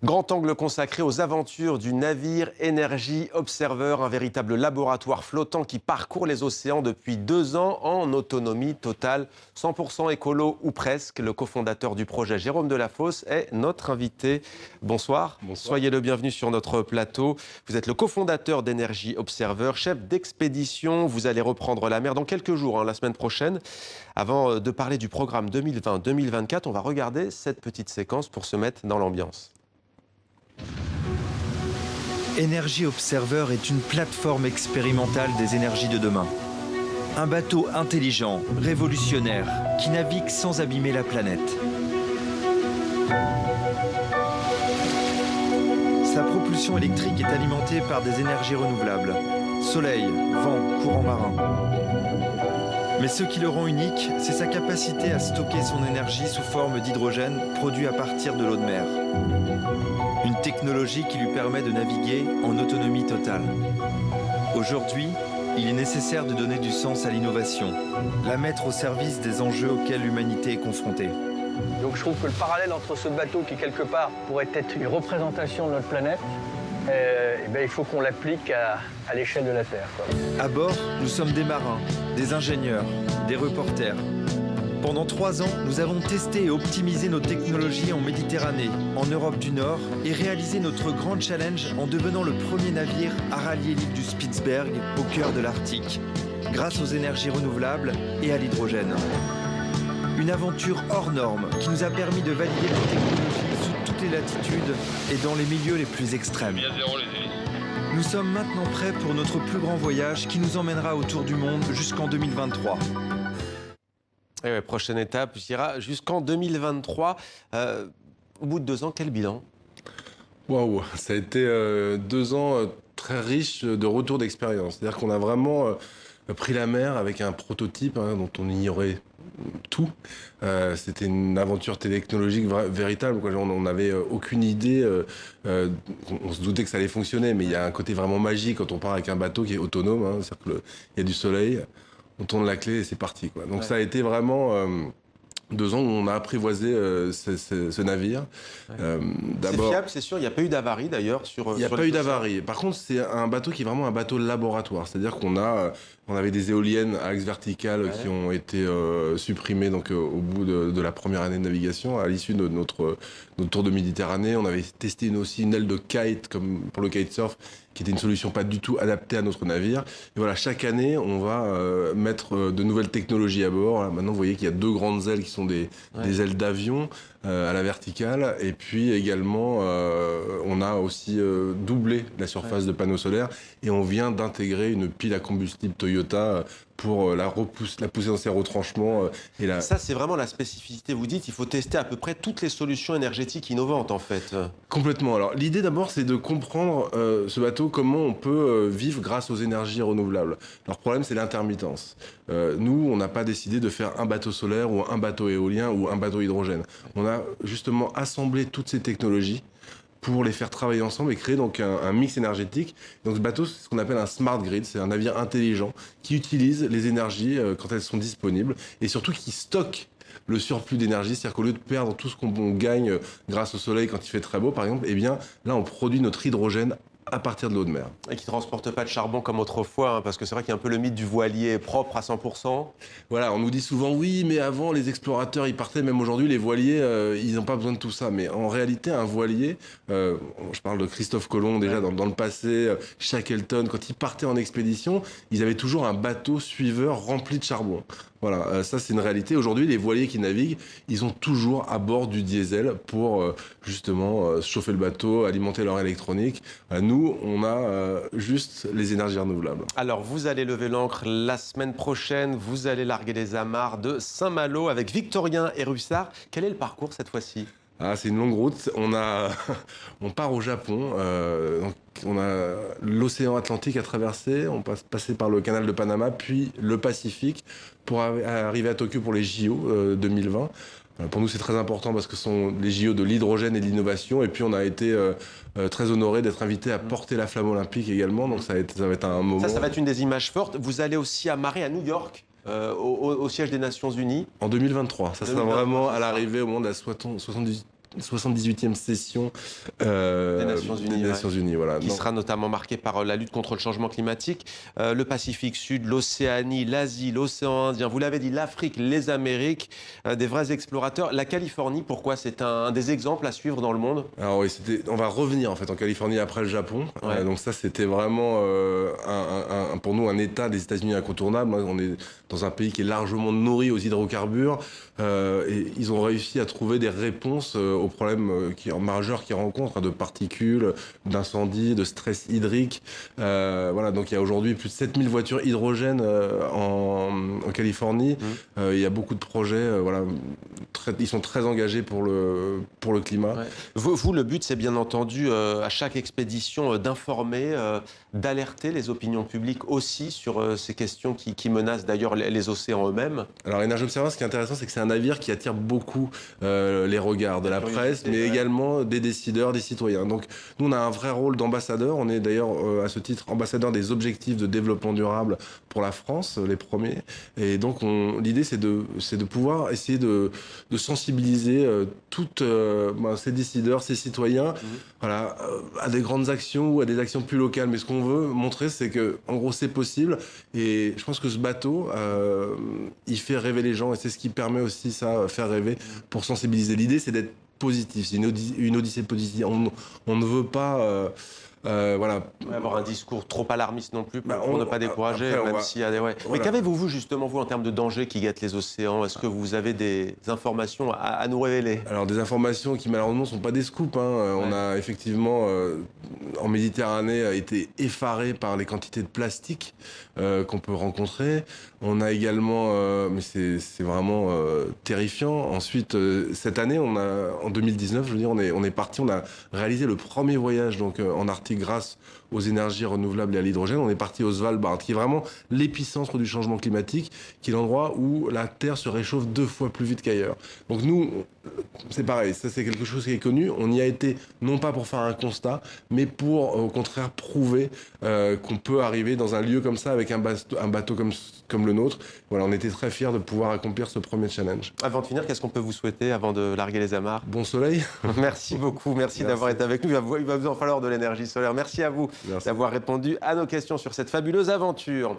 Grand angle consacré aux aventures du navire Energy Observer, un véritable laboratoire flottant qui parcourt les océans depuis 2 ans en autonomie totale, 100% écolo ou presque. Le cofondateur du projet, Jérôme Delafosse, est notre invité. Bonsoir. Soyez le bienvenu sur notre plateau. Vous êtes le cofondateur d'Energy Observer, chef d'expédition. Vous allez reprendre la mer dans quelques jours, la semaine prochaine. Avant de parler du programme 2020-2024, on va regarder cette petite séquence pour se mettre dans l'ambiance. Energy Observer est une plateforme expérimentale des énergies de demain. Un bateau intelligent, révolutionnaire, qui navigue sans abîmer la planète. Sa propulsion électrique est alimentée par des énergies renouvelables. Soleil, vent, courant marin. Mais ce qui le rend unique, c'est sa capacité à stocker son énergie sous forme d'hydrogène produit à partir de l'eau de mer. Une technologie qui lui permet de naviguer en autonomie totale. Aujourd'hui, il est nécessaire de donner du sens à l'innovation, la mettre au service des enjeux auxquels l'humanité est confrontée. Donc je trouve que le parallèle entre ce bateau qui quelque part pourrait être une représentation de notre planète, il faut qu'on l'applique à l'échelle de la Terre, quoi. À bord, nous sommes des marins, des ingénieurs, des reporters. Pendant 3 ans, nous avons testé et optimisé nos technologies en Méditerranée, en Europe du Nord et réalisé notre grand challenge en devenant le premier navire à rallier l'île du Spitzberg au cœur de l'Arctique, grâce aux énergies renouvelables et à l'hydrogène. Une aventure hors norme qui nous a permis de valider nos technologies sous toutes les latitudes et dans les milieux les plus extrêmes. Nous sommes maintenant prêts pour notre plus grand voyage qui nous emmènera autour du monde jusqu'en 2023. Et ouais, prochaine étape, ira jusqu'en 2023. Au bout de 2 ans, quel bilan? Waouh, ça a été 2 ans très riches de retour d'expérience. C'est-à-dire qu'on a vraiment pris la mer avec un prototype dont on ignorait tout. C'était une aventure technologique véritable, quoi. On n'avait aucune idée. On se doutait que ça allait fonctionner, mais il y a un côté vraiment magique quand on part avec un bateau qui est autonome. C'est-à-dire qu'il y a du soleil, on tourne la clé et c'est parti, quoi. Donc ça a été vraiment 2 ans où on a apprivoisé ce navire. C'est fiable, c'est sûr. Il n'y a pas eu d'avarie d'ailleurs sur. Il n'y a pas eu d'avarie. Par contre, c'est un bateau qui est vraiment un bateau laboratoire. C'est-à-dire on avait des éoliennes à axe vertical qui ont été supprimées donc, au bout de la première année de navigation. À l'issue de notre tour de Méditerranée, on avait testé aussi une aile de kite, comme pour le kitesurf, qui était une solution pas du tout adaptée à notre navire. Et voilà, chaque année, on va mettre de nouvelles technologies à bord. Là, maintenant, vous voyez qu'il y a 2 grandes ailes qui sont des ailes d'avion à la verticale. Et puis également, on a aussi doublé la surface de panneaux solaires. Et on vient d'intégrer une pile à combustible Toyota pour la pousser dans ses retranchements. Ça, c'est vraiment la spécificité. Vous dites, il faut tester à peu près toutes les solutions énergétiques innovantes, en fait. Complètement. Alors, l'idée d'abord, c'est de comprendre ce bateau, comment on peut vivre grâce aux énergies renouvelables. Alors, le problème, c'est l'intermittence. Nous, on n'a pas décidé de faire un bateau solaire ou un bateau éolien ou un bateau hydrogène. On a justement assemblé toutes ces technologies pour les faire travailler ensemble et créer donc un mix énergétique. Donc ce bateau, c'est ce qu'on appelle un smart grid, c'est un navire intelligent qui utilise les énergies quand elles sont disponibles et surtout qui stocke le surplus d'énergie, c'est-à-dire qu'au lieu de perdre tout ce qu'on gagne grâce au soleil quand il fait très beau par exemple, eh bien là on produit notre hydrogène à partir de l'eau de mer. Et qui ne transporte pas de charbon comme autrefois, parce que c'est vrai qu'il y a un peu le mythe du voilier propre à 100%. Voilà, on nous dit souvent oui, mais avant les explorateurs ils partaient, même aujourd'hui les voiliers, ils n'ont pas besoin de tout ça. Mais en réalité, un voilier, je parle de Christophe Colomb déjà dans le passé, Shackleton, quand ils partaient en expédition, ils avaient toujours un bateau suiveur rempli de charbon. Voilà, ça c'est une réalité. Aujourd'hui, les voiliers qui naviguent, ils ont toujours à bord du diesel pour justement chauffer le bateau, alimenter leur électronique. Nous, on a juste les énergies renouvelables. Alors, vous allez lever l'ancre la semaine prochaine. Vous allez larguer les amarres de Saint-Malo avec Victorien et Russard. Quel est le parcours cette fois-ci ? C'est une longue route. On part au Japon. Donc on a l'océan Atlantique à traverser. On passe passer par le canal de Panama, puis le Pacifique pour arriver à Tokyo pour les JO 2020. Pour nous, c'est très important parce que ce sont les JO de l'hydrogène et de l'innovation. Et puis, on a été très honorés d'être invités à porter la flamme olympique également. Donc, ça va être un moment. Ça va être une des images fortes. Vous allez aussi amarrer à New York. Au siège des Nations Unies. En 2023. Ça sera vraiment à l'arrivée au moment de la 78e session Des Nations Unies, des Nations Unies, voilà. qui sera notamment marquée par la lutte contre le changement climatique. Le Pacifique Sud, l'Océanie, l'Asie, l'océan Indien, vous l'avez dit, l'Afrique, les Amériques, des vrais explorateurs. La Californie, pourquoi? C'est un des exemples à suivre dans le monde? Alors oui, on va revenir en fait en Californie après le Japon. Ouais. Donc ça, c'était vraiment pour nous un État des États-Unis incontournable. On est dans un pays qui est largement nourri aux hydrocarbures et ils ont réussi à trouver des réponses aux problèmes majeurs qu'ils rencontrent, de particules, d'incendies, de stress hydrique. Voilà, donc il y a aujourd'hui plus de 7000 voitures hydrogènes en Californie. Il y a beaucoup de projets, voilà, ils sont très engagés pour le climat. Ouais. Vous, le but, c'est bien entendu, à chaque expédition, d'informer, d'alerter les opinions publiques aussi sur ces questions qui menacent d'ailleurs les océans eux-mêmes. Alors, Energy Observer, ce qui est intéressant, c'est que c'est un navire qui attire beaucoup les regards de la presse, mais également des décideurs, des citoyens. Donc, nous, on a un vrai rôle d'ambassadeur. On est d'ailleurs, à ce titre, ambassadeur des objectifs de développement durable pour la France, les premiers. Et donc, l'idée, c'est de pouvoir essayer de sensibiliser toutes ces décideurs, ces citoyens, voilà, à des grandes actions ou à des actions plus locales. Mais ce qu'on veut montrer, c'est que, en gros, c'est possible. Et je pense que ce bateau, il fait rêver les gens. Et c'est ce qui permet aussi ça, faire rêver, pour sensibiliser. L'idée, c'est d'être positif. C'est une odyssée positive. On ne veut pas... voilà. Avoir un discours trop alarmiste non plus pour ne pas décourager, après, même s'il y a des... Ouais. Voilà. Mais qu'avez-vous, vous, justement, vous, en termes de dangers qui guettent les océans? Est-ce que vous avez des informations à nous révéler? Alors, des informations qui, malheureusement, ne sont pas des scoops. On a effectivement, en Méditerranée, été effaré par les quantités de plastique qu'on peut rencontrer. On a également, mais c'est vraiment terrifiant. Ensuite, cette année, en 2019, je veux dire, on est parti, on a réalisé le premier voyage donc, en Arctique grâce aux énergies renouvelables et à l'hydrogène. On est parti au Svalbard, qui est vraiment l'épicentre du changement climatique, qui est l'endroit où la Terre se réchauffe 2 fois plus vite qu'ailleurs. Donc nous, c'est pareil, ça c'est quelque chose qui est connu. On y a été non pas pour faire un constat, mais pour au contraire prouver qu'on peut arriver dans un lieu comme ça avec un bateau comme le nôtre. Voilà, on était très fiers de pouvoir accomplir ce premier challenge. Avant de finir, qu'est-ce qu'on peut vous souhaiter avant de larguer les amarres? Bon soleil. Merci beaucoup, merci d'avoir été avec nous. Il va vous en falloir de l'énergie solaire. Merci à vous d'avoir répondu à nos questions sur cette fabuleuse aventure.